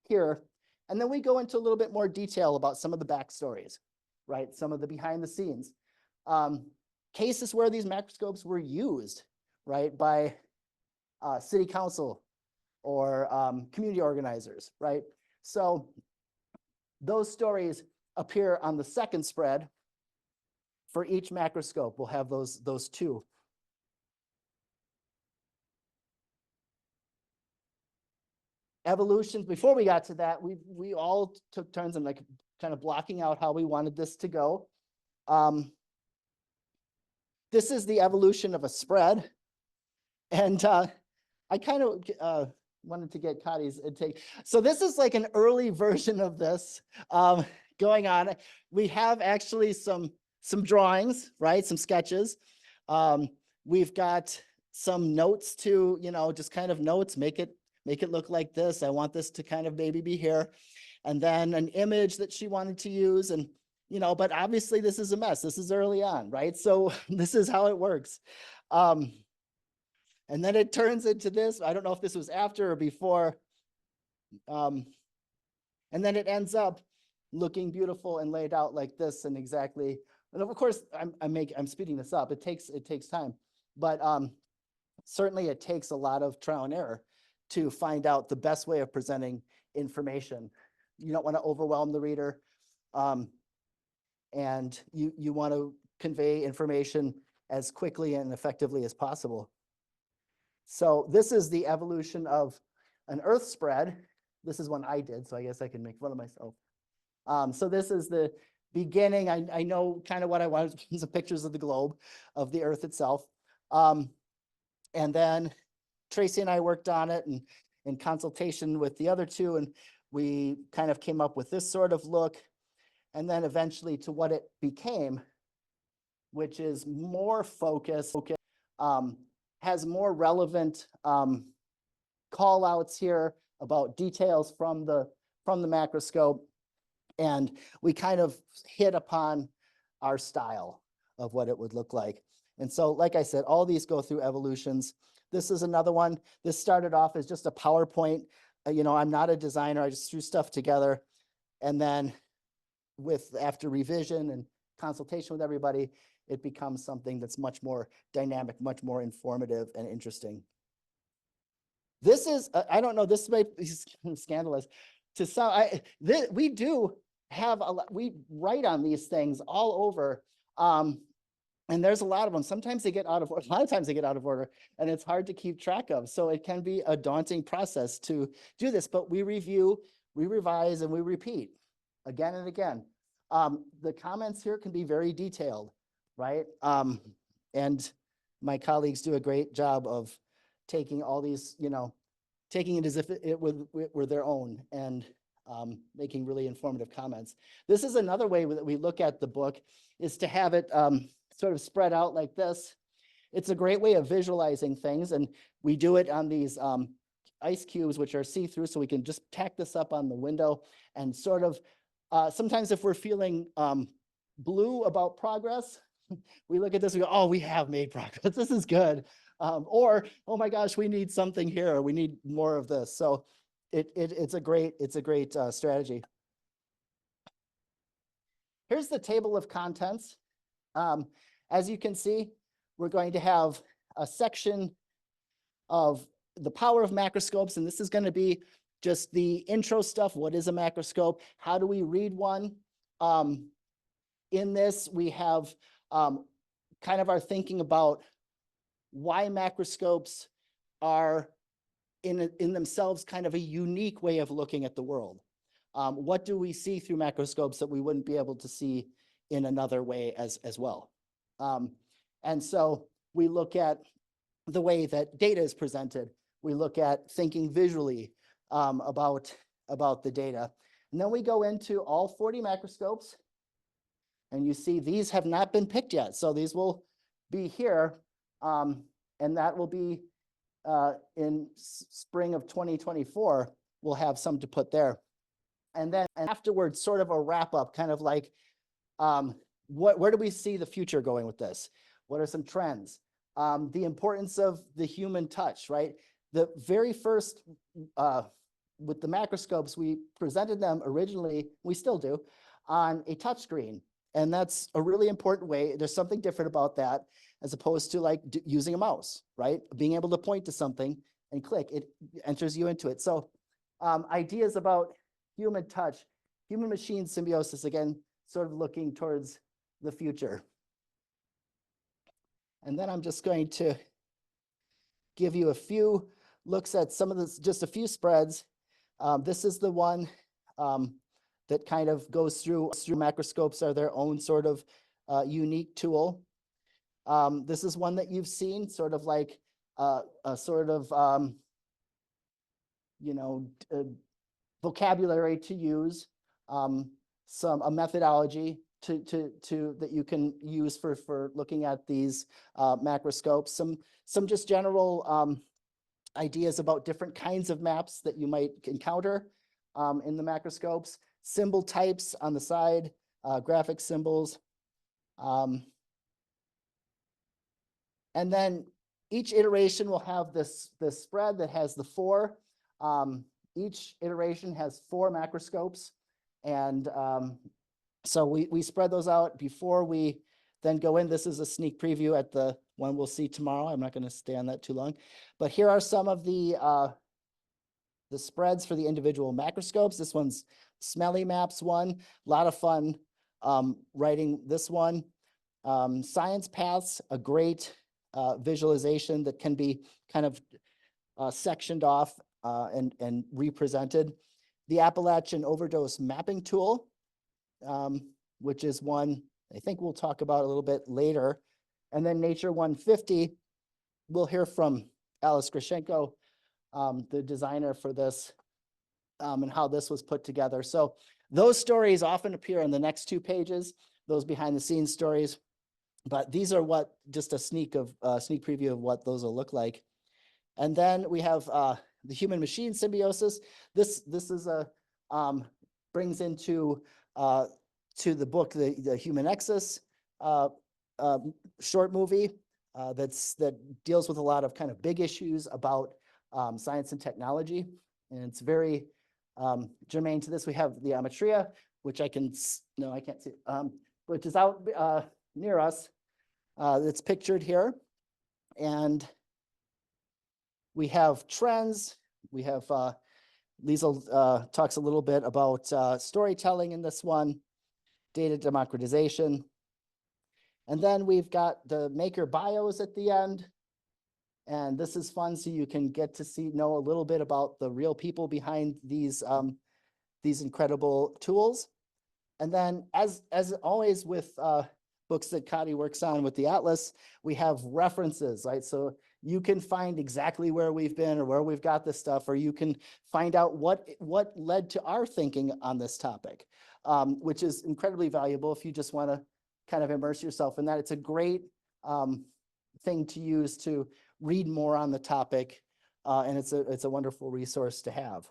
here. And then we go into a little bit more detail about some of the backstories, right? Some of the behind the scenes. Cases where these macroscopes were used, right, by city council or community organizers, right? So those stories appear on the second spread. For each macroscope, we'll have those 2. Evolutions, before we got to that, we all took turns in like kind of blocking out how we wanted this to go. This is the evolution of a spread. And I kind of wanted to get Katy's intake. So this is like an early version of this going on. We have actually some drawings, right? Some sketches. We've got some notes to, you know, just kind of notes, make it look like this. I want this to kind of maybe be here. And then an image that she wanted to use. And, you know, but obviously this is a mess. This is early on, right? So this is how it works. And then it turns into this. I don't know if this was after or before. And then it ends up looking beautiful and laid out like this, and exactly. And of course, I'm speeding this up. It takes time, but certainly it takes a lot of trial and error to find out the best way of presenting information. You don't want to overwhelm the reader, and you want to convey information as quickly and effectively as possible. So this is the evolution of an Earth spread. This is one I did, so I guess I can make fun of myself. So this is the beginning. I know kind of what I wanted, some pictures of the globe, of the Earth itself. And then Tracy and I worked on it and in consultation with the other 2, and we kind of came up with this sort of look, and then eventually to what it became, which is more focused, has more relevant call outs here about details from the macroscope. And we kind of hit upon our style of what it would look like. And so, like I said, all these go through evolutions. This is another one. This started off as just a PowerPoint. You know, I'm not a designer. I just threw stuff together. And then after revision and consultation with everybody, it becomes something that's much more dynamic, much more informative and interesting. This is, I don't know, this might be scandalous to some. We do have we write on these things all over. And there's a lot of them. Sometimes they get out of order. A lot of times they get out of order, and it's hard to keep track of. So it can be a daunting process to do this, but we review, we revise, and we repeat again and again. The comments here can be very detailed, right? And my colleagues do a great job of taking all these, taking it as if it were their own, and making really informative comments. This is another way that we look at the book, is to have it sort of spread out like this. It's a great way of visualizing things, and we do it on these ice cubes, which are see-through, so we can just tack this up on the window and sort of, sometimes if we're feeling blue about progress, we look at this and go, oh, we have made progress. This is good. Or, oh my gosh, we need something here. We need more of this. So it's a great strategy. Here's the table of contents. As you can see, we're going to have a section of the power of macroscopes, and this is going to be just the intro stuff. What is a macroscope? How do we read one? In this, we have kind of our thinking about why macroscopes are in themselves kind of a unique way of looking at the world. What do we see through macroscopes that we wouldn't be able to see in another way as well? And so we look at the way that data is presented. We look at thinking visually about the data. And then we go into all 40 macroscopes. And you see these have not been picked yet. So these will be here. And that will be in spring of 2024. We'll have some to put there. And then afterwards, sort of a wrap up, kind of like, where do we see the future going with this? What are some trends? The importance of the human touch, right? The very first, with the macroscopes, we presented them originally, we still do, on a touch screen. And that's a really important way. There's something different about that, as opposed to like using a mouse, right? Being able to point to something and click, it enters you into it. So ideas about human touch, human machine symbiosis, again, sort of looking towards the future. And then I'm just going to give you a few looks at some of this, just a few spreads. This is the one that kind of goes through macroscopes are their own sort of unique tool. This is one that you've seen, sort of like a sort of, vocabulary to use, a methodology that you can use for looking at these macroscopes. Some just general ideas about different kinds of maps that you might encounter in the macroscopes. Symbol types on the side, graphic symbols. And then each iteration will have this spread that has the 4. Each iteration has 4 macroscopes. And so we spread those out before we then go in. This is a sneak preview at the one we'll see tomorrow. I'm not going to stay on that too long. But here are some of the spreads for the individual macroscopes. This one's Smelly Maps one. A lot of fun writing this one. Science Paths, a great visualization that can be kind of sectioned off and represented. The Appalachian Overdose Mapping Tool, which is one I think we'll talk about a little bit later. And then Nature 150, we'll hear from Alice Grishenko, the designer for this, and how this was put together. So those stories often appear on the next 2 pages, those behind the scenes stories. But these are just a sneak preview of what those will look like. And then we have the human machine symbiosis. This is brings into to the book the Human Nexus short movie that deals with a lot of kind of big issues about science and technology, and it's very germane to this. We have the Amatria, which I can't see, which is out near us. It's pictured here, and we have trends. We have Lisel talks a little bit about storytelling in this one, data democratization, And then we've got the maker bios at the end. And this is fun, so you can get to know a little bit about the real people behind these incredible tools. And then as always with books that Katy works on with the Atlas, we have references, right? So you can find exactly where we've been or where we've got this stuff, or you can find out what led to our thinking on this topic, which is incredibly valuable if you just want to kind of immerse yourself in that. It's a great thing to use to read more on the topic, and it's a wonderful resource to have.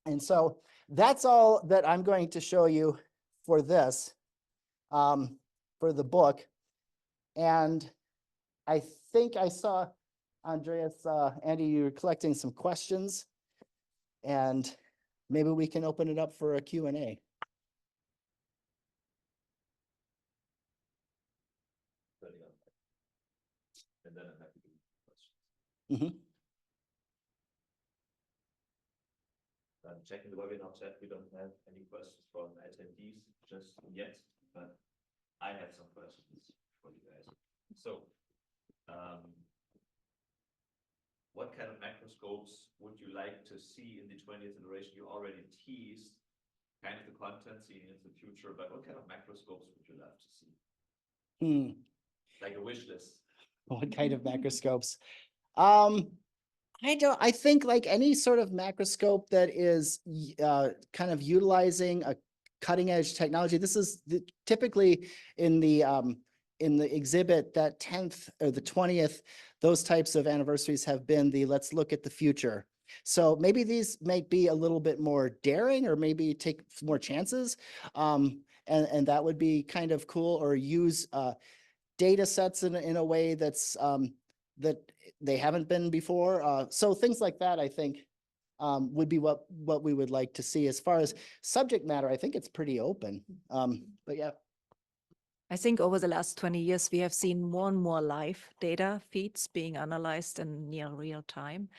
And so that's all that I'm going to show you for this, for the book. And I think I saw Andreas, Andy, you're collecting some questions, and maybe we can open it up for a Q&A. And then I'm happy to questions. Mm-hmm. I'm checking the webinar chat. We don't have any questions from attendees just yet, but I have some questions for you guys. So, what kind of macroscopes would you like to see in the 20th iteration? You already teased kind of the content seen in the future, but what kind of macroscopes would you love to see? Like a wish list. What kind of macroscopes? I think like any sort of macroscope that is kind of utilizing a cutting edge technology. This is typically in the exhibit, that 10th or the 20th, those types of anniversaries have been the let's look at the future. So maybe these might be a little bit more daring, or maybe take more chances. And that would be kind of cool, or use data sets in a way that's that they haven't been before. So things like that, I think, would be what we would like to see. As far as subject matter, I think it's pretty open. But yeah. I think over the last 20 years, we have seen more and more live data feeds being analyzed in near real time.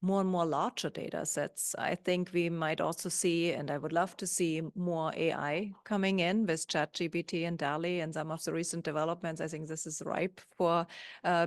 More and more larger data sets. I think we might also see, and I would love to see, more AI coming in with ChatGPT and DALL-E and some of the recent developments. I think this is ripe for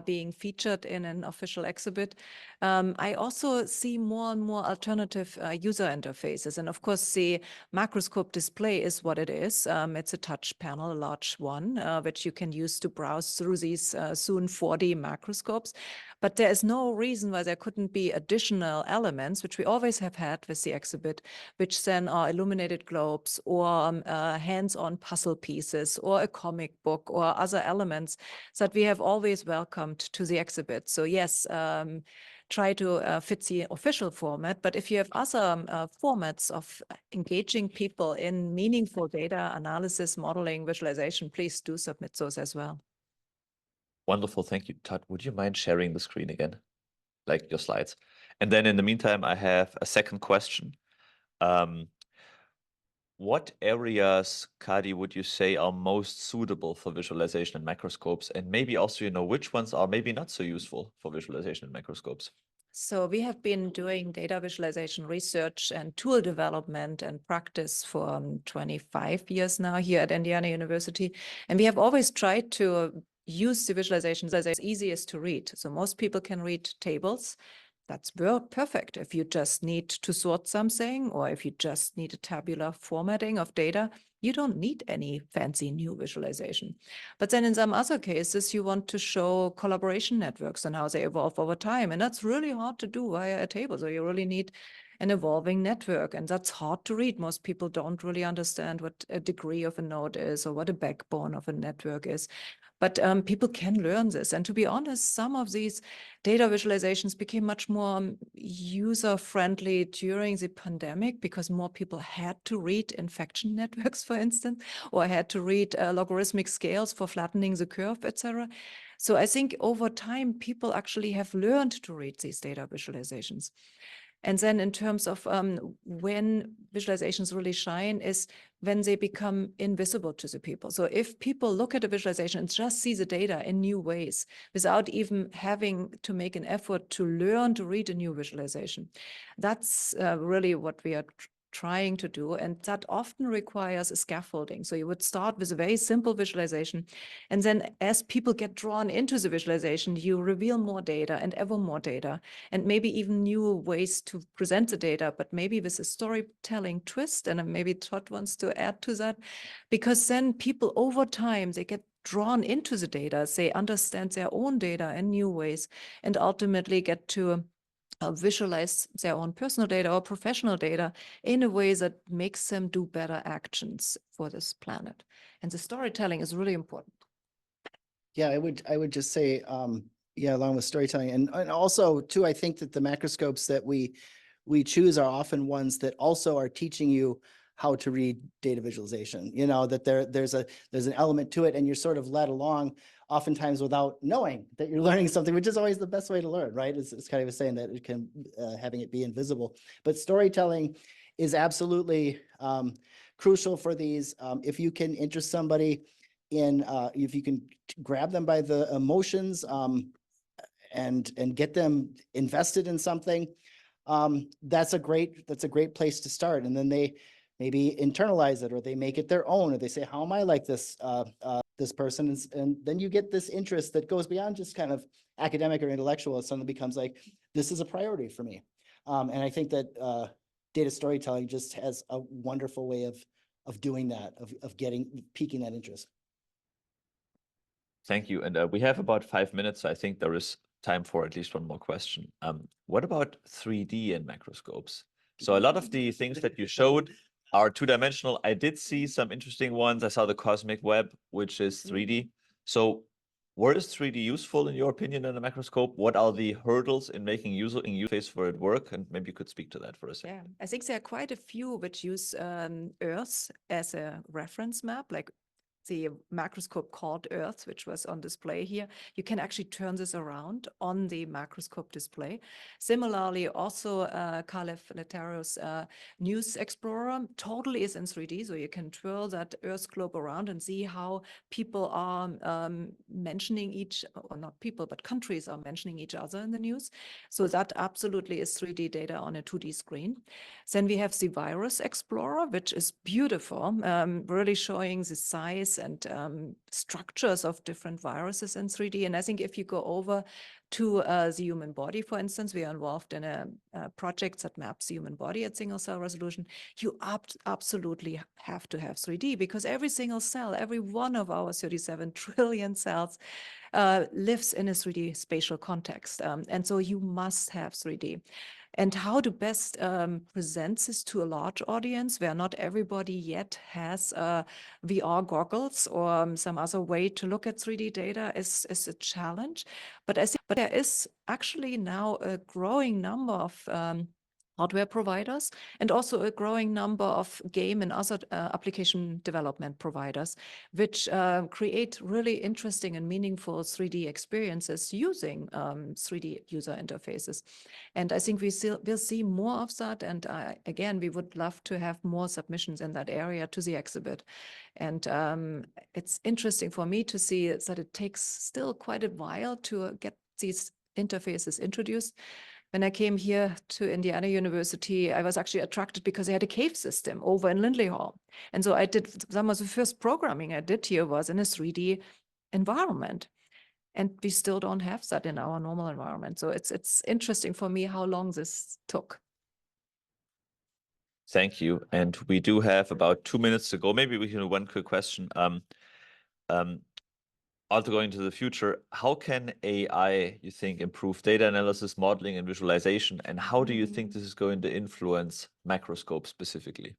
being featured in an official exhibit. I also see more and more alternative user interfaces. And of course, the Macroscope display is what it is. It's a touch panel, a large one, which you can use to browse through these soon 4D macroscopes. But there is no reason why there couldn't be additional elements, which we always have had with the exhibit, which then are illuminated globes or hands-on puzzle pieces or a comic book or other elements that we have always welcomed to the exhibit. So yes, try to fit the official format, but if you have other formats of engaging people in meaningful data analysis, modeling, visualization, please do submit those as well. Wonderful. Thank you, Todd. Would you mind sharing the screen again? Like your slides. And then in the meantime, I have a second question. What areas, Katy, would you say are most suitable for visualization in macroscopes? And maybe also, which ones are maybe not so useful for visualization in macroscopes? So we have been doing data visualization research and tool development and practice for 25 years now here at Indiana University. And we have always tried to use the visualizations as easiest to read. So most people can read tables. That's perfect. If you just need to sort something, or if you just need a tabular formatting of data, you don't need any fancy new visualization. But then in some other cases, you want to show collaboration networks and how they evolve over time. And that's really hard to do via a table. So you really need an evolving network, and that's hard to read. Most people don't really understand what a degree of a node is or what a backbone of a network is. But people can learn this. And to be honest, some of these data visualizations became much more user-friendly during the pandemic, because more people had to read infection networks, for instance, or had to read logarithmic scales for flattening the curve, etc. So I think over time, people actually have learned to read these data visualizations. And then in terms of when visualizations really shine is when they become invisible to the people. So if people look at a visualization and just see the data in new ways without even having to make an effort to learn to read a new visualization, that's really what we are trying to do, and that often requires a scaffolding. So you would start with a very simple visualization, and then as people get drawn into the visualization, you reveal more data and ever more data, and maybe even new ways to present the data, but maybe with a storytelling twist. And maybe Todd wants to add to that, because then people over time, they get drawn into the data, they understand their own data in new ways, and ultimately get to visualize their own personal data or professional data in a way that makes them do better actions for this planet. And the storytelling is really important. Yeah, I would just say, yeah, along with storytelling, and also too, I think that the macroscopes that we choose are often ones that also are teaching you how to read data visualization. You know, that there's an element to it, and you're sort of led along oftentimes without knowing that you're learning something, which is always the best way to learn, right? It's kind of saying that it can having it be invisible, but storytelling is absolutely crucial for these. If you can interest somebody in, if you can grab them by the emotions and get them invested in something, that's a great place to start. And then they maybe internalize it, or they make it their own, or they say, how am I like this this person? And then you get this interest that goes beyond just kind of academic or intellectual. It suddenly becomes like, this is a priority for me. And I think that data storytelling just has a wonderful way of doing that, of piquing that interest. Thank you. And we have about 5 minutes, so I think there is time for at least one more question. What about 3D and macroscopes? So a lot of the things that you showed are two-dimensional. I did see some interesting ones. I saw the cosmic web, which is 3D. So where is 3D useful in your opinion in a macroscope? What are the hurdles in making use case for it work? And maybe you could speak to that for a second. Yeah, I think there are quite a few which use Earth as a reference map, like the macroscope called Earth, which was on display here. You can actually turn this around on the macroscope display. Similarly, also Theriault's News Explorer totally is in 3D, so you can twirl that Earth globe around and see how people are mentioning or not people, but countries are mentioning each other in the news. So that absolutely is 3D data on a 2D screen. Then we have the Virus Explorer, which is beautiful, really showing the size and structures of different viruses in 3D. And I think if you go over to the human body, for instance, we are involved in a project that maps the human body at single cell resolution. You absolutely have to have 3D, because every single cell, every one of our 37 trillion cells lives in a 3D spatial context. And so you must have 3D. And how to best present this to a large audience where not everybody yet has VR goggles or some other way to look at 3D data is a challenge. But I think there is actually now a growing number of hardware providers, and also a growing number of game and other application development providers, which create really interesting and meaningful 3D experiences using 3D user interfaces. And I think we'll see more of that. And again, we would love to have more submissions in that area to the exhibit. And it's interesting for me to see that it takes still quite a while to get these interfaces introduced. When I came here to Indiana University, I was actually attracted because they had a cave system over in Lindley Hall. And so I did some of the first programming I did here was in a 3D environment. And we still don't have that in our normal environment. So it's interesting for me how long this took. Thank you. And we do have about 2 minutes to go. Maybe we can do one quick question. Also going to the future, how can AI, you think, improve data analysis, modeling, and visualization? And how do you think this is going to influence macroscope specifically?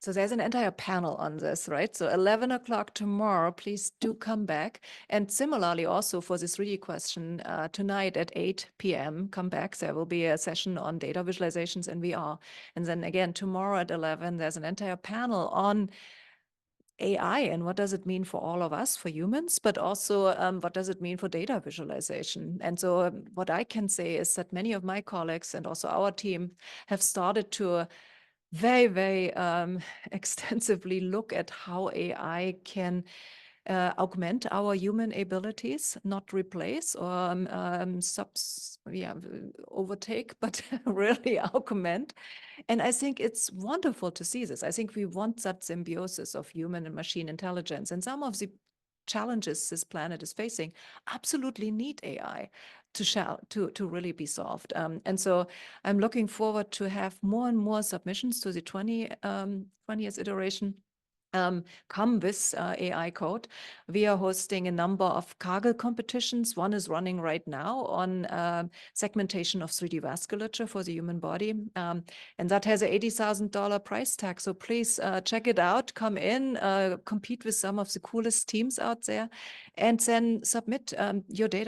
So there's an entire panel on this, right? So 11 o'clock tomorrow, please do come back. And similarly, also for this 3D question, tonight at 8 p.m., come back. There will be a session on data visualizations in VR. And then again, tomorrow at 11, there's an entire panel on AI and what does it mean for all of us, for humans, but also what does it mean for data visualization? And so what I can say is that many of my colleagues and also our team have started to very, very extensively look at how AI can augment our human abilities, not replace or overtake, but really augment. And I think it's wonderful to see this. I think we want that symbiosis of human and machine intelligence. And some of the challenges this planet is facing absolutely need AI to really be solved. And so I'm looking forward to have more and more submissions to the 20th iteration come with AI code. We are hosting a number of Kaggle competitions. One is running right now on segmentation of 3D vasculature for the human body. And that has a $80,000 price tag. So please check it out, come in, compete with some of the coolest teams out there, and then submit your data.